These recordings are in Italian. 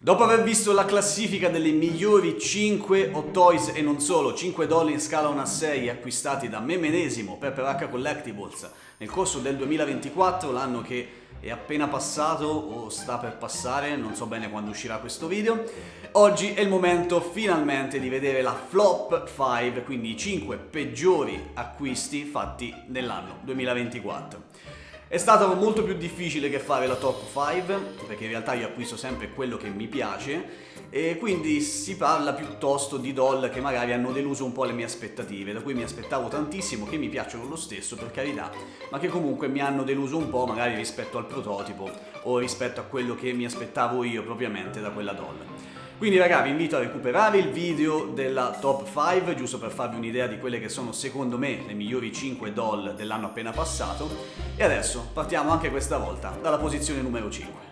Dopo aver visto la classifica delle migliori 5 Hot Toys e non solo, 5 doll in scala 1 a 6 acquistati da me medesimo per H Collectibles nel corso del 2024, l'anno che è appena passato o sta per passare, non so bene quando uscirà questo video, oggi è il momento finalmente di vedere la Flop 5, quindi i 5 peggiori acquisti fatti nell'anno 2024. È stato molto più difficile che fare la top 5, perché in realtà io acquisto sempre quello che mi piace e quindi si parla piuttosto di doll che magari hanno deluso un po' le mie aspettative, da cui mi aspettavo tantissimo, che mi piacciono lo stesso per carità, ma che comunque mi hanno deluso un po' magari rispetto al prototipo o rispetto a quello che mi aspettavo io propriamente da quella doll. Quindi raga, vi invito a recuperare il video della top 5, giusto per farvi un'idea di quelle che sono secondo me le migliori 5 doll dell'anno appena passato. E adesso partiamo anche questa volta dalla posizione numero 5.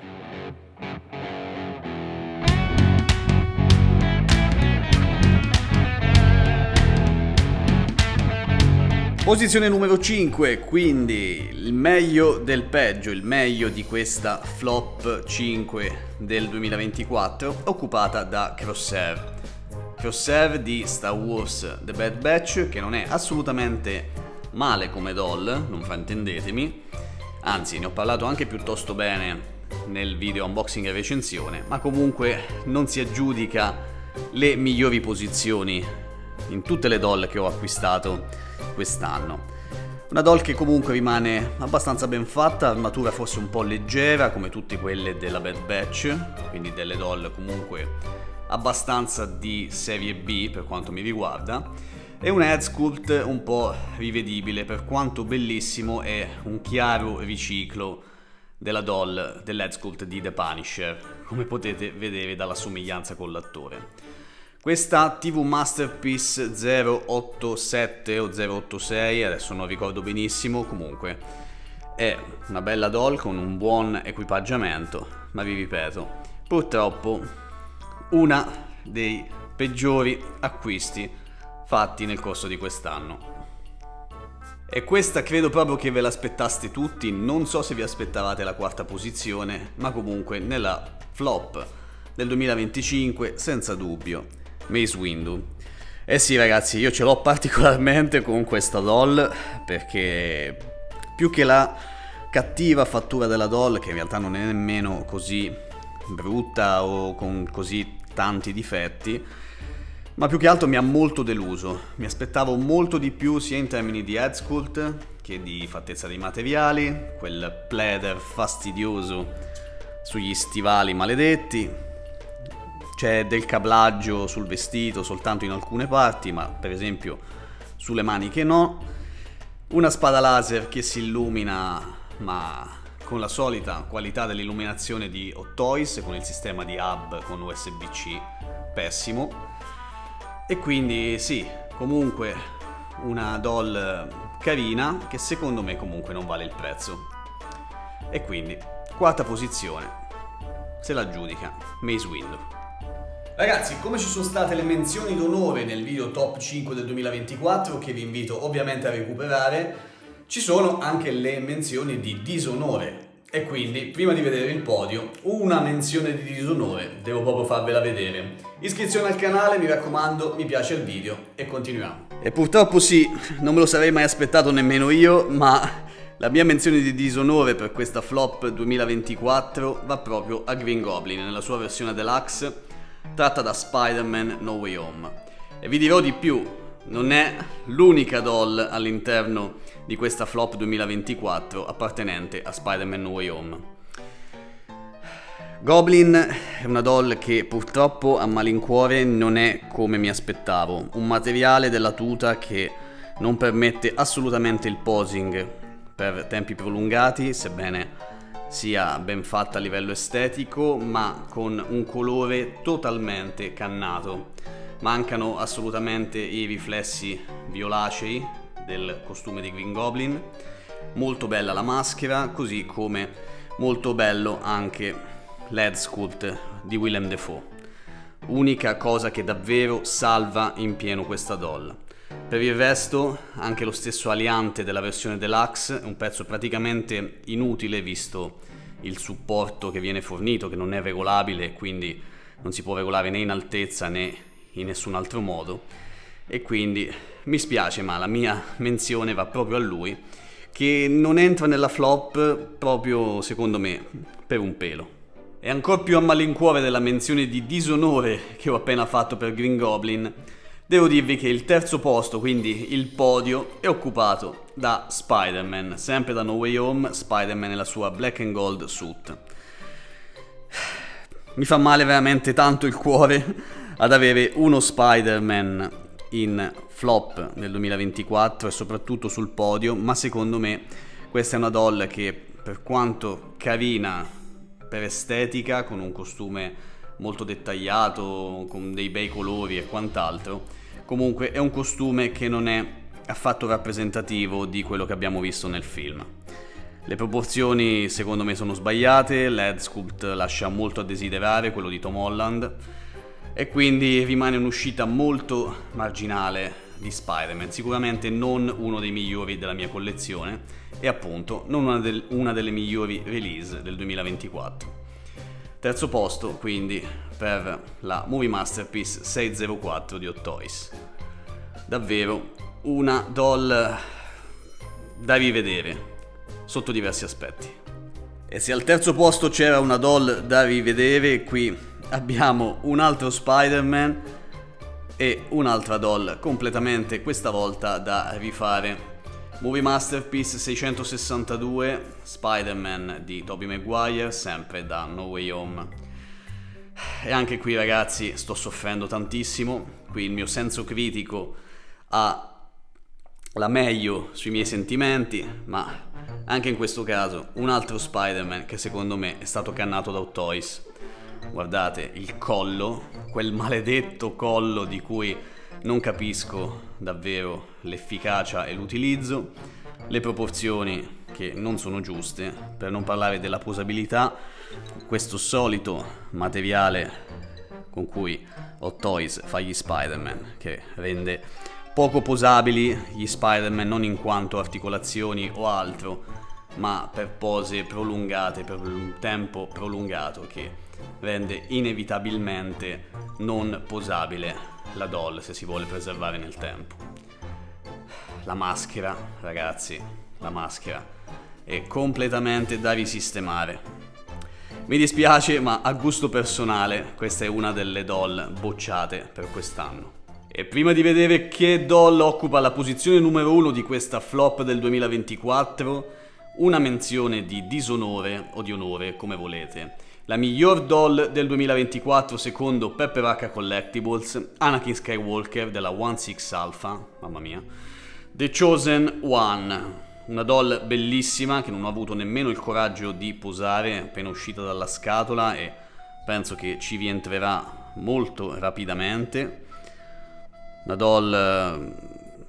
Posizione numero 5, quindi il meglio del peggio, il meglio di questa flop 5 del 2024, occupata da Crosshair. Crosshair di Star Wars The Bad Batch, che non è assolutamente male come doll, non fraintendetemi, anzi ne ho parlato anche piuttosto bene nel video unboxing e recensione, ma comunque non si aggiudica le migliori posizioni in tutte le doll che ho acquistato quest'anno. Una doll che comunque rimane abbastanza ben fatta, armatura forse un po' leggera come tutte quelle della Bad Batch, quindi delle doll comunque abbastanza di serie B per quanto mi riguarda, e un head sculpt un po' rivedibile, per quanto bellissimo è un chiaro riciclo della doll dell'head sculpt di The Punisher, come potete vedere dalla somiglianza con l'attore. Questa TV Masterpiece 087 o 086, adesso non ricordo benissimo, comunque è una bella doll con un buon equipaggiamento, ma vi ripeto, purtroppo una dei peggiori acquisti fatti nel corso di quest'anno. E questa credo proprio che ve l'aspettaste tutti, non so se vi aspettavate la quarta posizione, ma comunque nella flop del 2025 senza dubbio Mace Windu. Eh sì ragazzi, io ce l'ho particolarmente con questa doll perché più che la cattiva fattura della doll, che in realtà non è nemmeno così brutta o con così tanti difetti, ma più che altro mi ha molto deluso. Mi aspettavo molto di più sia in termini di head sculpt che di fattezza dei materiali, quel pleather fastidioso sugli stivali maledetti. C'è del cablaggio sul vestito soltanto in alcune parti, ma per esempio sulle maniche no. Una spada laser che si illumina, ma con la solita qualità dell'illuminazione di Hot Toys, con il sistema di hub con USB-C pessimo. E quindi sì, comunque una doll carina che secondo me comunque non vale il prezzo. E quindi, quarta posizione, se la giudica Mace Windu. Ragazzi, come ci sono state le menzioni d'onore nel video top 5 del 2024, che vi invito ovviamente a recuperare, ci sono anche le menzioni di disonore. E quindi, prima di vedere il podio, una menzione di disonore, devo proprio farvela vedere. Iscrizione al canale, mi raccomando, mi piace il video e continuiamo. E purtroppo sì, non me lo sarei mai aspettato nemmeno io, ma la mia menzione di disonore per questa flop 2024 va proprio a Green Goblin, nella sua versione deluxe, tratta da Spider-Man No Way Home. E vi dirò di più, non è l'unica doll all'interno di questa flop 2024 appartenente a Spider-Man No Way Home. Goblin è una doll che purtroppo a malincuore non è come mi aspettavo, un materiale della tuta che non permette assolutamente il posing per tempi prolungati, sebbene sia ben fatta a livello estetico, ma con un colore totalmente cannato. Mancano assolutamente i riflessi violacei del costume di Green Goblin. Molto bella la maschera, così come molto bello anche l'head sculpt di Willem Dafoe. Unica cosa che davvero salva in pieno questa doll. Per il resto, anche lo stesso aliante della versione deluxe è un pezzo praticamente inutile visto il supporto che viene fornito, che non è regolabile, quindi non si può regolare né in altezza né in nessun altro modo, e quindi mi spiace, ma la mia menzione va proprio a lui, che non entra nella flop proprio, secondo me, per un pelo. E ancora più a malincuore della menzione di disonore che ho appena fatto per Green Goblin, devo dirvi che il terzo posto, quindi il podio, è occupato da Spider-Man, sempre da No Way Home, Spider-Man nella sua black and gold suit. Mi fa male veramente tanto il cuore ad avere uno Spider-Man in flop nel 2024 e soprattutto sul podio, ma secondo me questa è una doll che, per quanto carina per estetica, con un costume molto dettagliato, con dei bei colori e quant'altro, comunque è un costume che non è affatto rappresentativo di quello che abbiamo visto nel film. Le proporzioni secondo me sono sbagliate, l'head sculpt lascia molto a desiderare, quello di Tom Holland, e quindi rimane un'uscita molto marginale di Spider-Man, sicuramente non uno dei migliori della mia collezione e appunto non una delle migliori release del 2024. Terzo posto quindi per la Movie Masterpiece 604 di Hot Toys. Davvero una doll da rivedere sotto diversi aspetti. E se al terzo posto c'era una doll da rivedere, qui abbiamo un altro Spider-Man e un'altra doll completamente, questa volta, da rifare. Movie Masterpiece 662, Spider-Man di Tobey Maguire, sempre da No Way Home. E anche qui, ragazzi, sto soffrendo tantissimo. Qui il mio senso critico ha la meglio sui miei sentimenti, ma anche in questo caso un altro Spider-Man che secondo me è stato cannato da Hot Toys. Guardate il collo, quel maledetto collo di cui non capisco davvero l'efficacia e l'utilizzo, le proporzioni che non sono giuste, per non parlare della posabilità, questo solito materiale con cui Hot Toys fa gli Spider-Man, che rende poco posabili gli Spider-Man non in quanto articolazioni o altro, ma per pose prolungate, per un tempo prolungato, che rende inevitabilmente non posabile la doll se si vuole preservare nel tempo. La maschera, ragazzi, la maschera è completamente da risistemare. Mi dispiace, ma a gusto personale questa è una delle doll bocciate per quest'anno. E prima di vedere che doll occupa la posizione numero 1 di questa flop del 2024, una menzione di disonore o di onore, come volete. La miglior doll del 2024 secondo Pepper H Collectibles, Anakin Skywalker della 1/6 Alpha, mamma mia, The Chosen One, una doll bellissima che non ho avuto nemmeno il coraggio di posare appena uscita dalla scatola e penso che ci rientrerà molto rapidamente. Una doll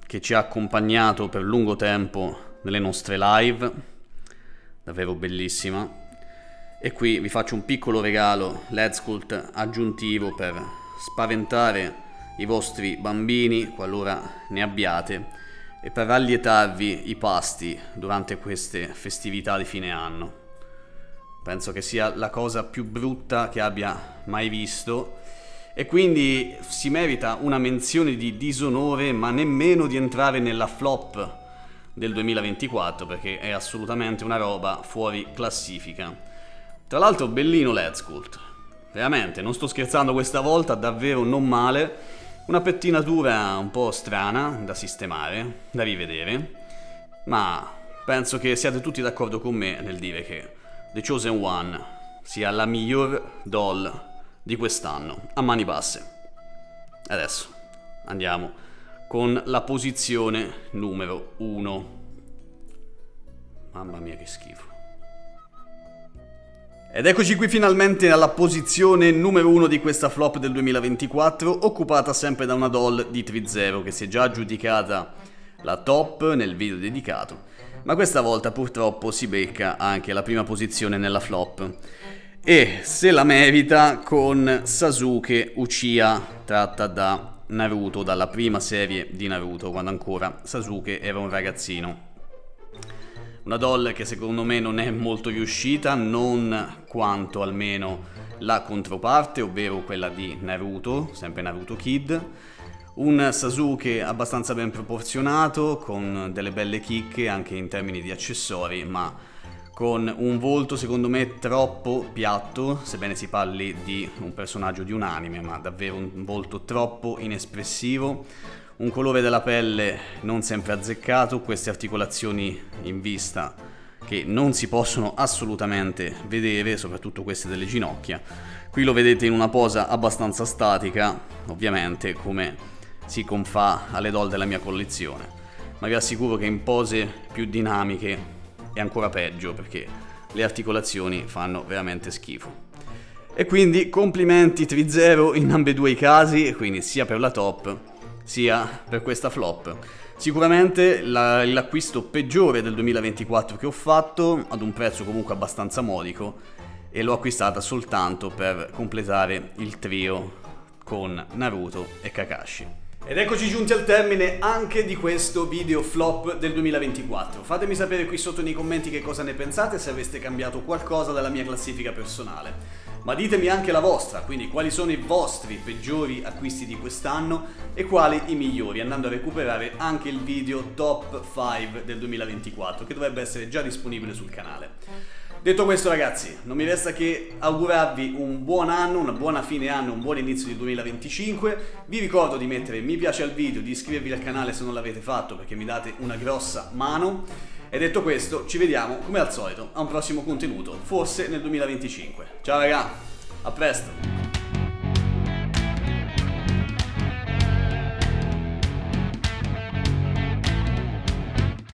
che ci ha accompagnato per lungo tempo nelle nostre live, davvero bellissima. E qui vi faccio un piccolo regalo, l'head sculpt aggiuntivo per spaventare i vostri bambini qualora ne abbiate e per rallietarvi i pasti durante queste festività di fine anno. Penso che sia la cosa più brutta che abbia mai visto e quindi si merita una menzione di disonore, ma nemmeno di entrare nella flop del 2024, perché è assolutamente una roba fuori classifica. Tra l'altro bellino l'head sculpt, veramente, non sto scherzando questa volta, davvero non male, una pettinatura un po' strana da sistemare, da rivedere, ma penso che siate tutti d'accordo con me nel dire che The Chosen One sia la miglior doll di quest'anno, a mani basse. Adesso andiamo con la posizione numero 1. Mamma mia che schifo. Ed eccoci qui finalmente alla posizione numero 1 di questa flop del 2024, occupata sempre da una doll di 3-0 che si è già aggiudicata la top nel video dedicato, ma questa volta purtroppo si becca anche la prima posizione nella flop. E se la merita con Sasuke Uchiha, tratta da Naruto, dalla prima serie di Naruto, quando ancora Sasuke era un ragazzino. Una doll che secondo me non è molto riuscita, non quanto almeno la controparte, ovvero quella di Naruto, sempre Naruto Kid, un Sasuke abbastanza ben proporzionato, con delle belle chicche anche in termini di accessori, ma con un volto secondo me troppo piatto, sebbene si parli di un personaggio di un anime, ma davvero un volto troppo inespressivo, un colore della pelle non sempre azzeccato, queste articolazioni in vista che non si possono assolutamente vedere, soprattutto queste delle ginocchia. Qui lo vedete in una posa abbastanza statica, ovviamente come si confà alle doll della mia collezione, ma vi assicuro che in pose più dinamiche è ancora peggio, perché le articolazioni fanno veramente schifo. E quindi complimenti 3-0 in ambedue i casi, quindi sia per la top sia per questa flop. Sicuramente l'acquisto peggiore del 2024 che ho fatto, ad un prezzo comunque abbastanza modico, e l'ho acquistata soltanto per completare il trio con Naruto e Kakashi. Ed eccoci giunti al termine anche di questo video flop del 2024. Fatemi sapere qui sotto nei commenti che cosa ne pensate, se aveste cambiato qualcosa dalla mia classifica personale. Ma ditemi anche la vostra, quindi quali sono i vostri peggiori acquisti di quest'anno e quali i migliori, andando a recuperare anche il video top 5 del 2024, che dovrebbe essere già disponibile sul canale. Detto questo ragazzi, non mi resta che augurarvi un buon anno, una buona fine anno, un buon inizio di 2025. Vi ricordo di mettere mi piace al video, di iscrivervi al canale se non l'avete fatto, perché mi date una grossa mano. E detto questo, ci vediamo come al solito a un prossimo contenuto, forse nel 2025. Ciao raga, a presto!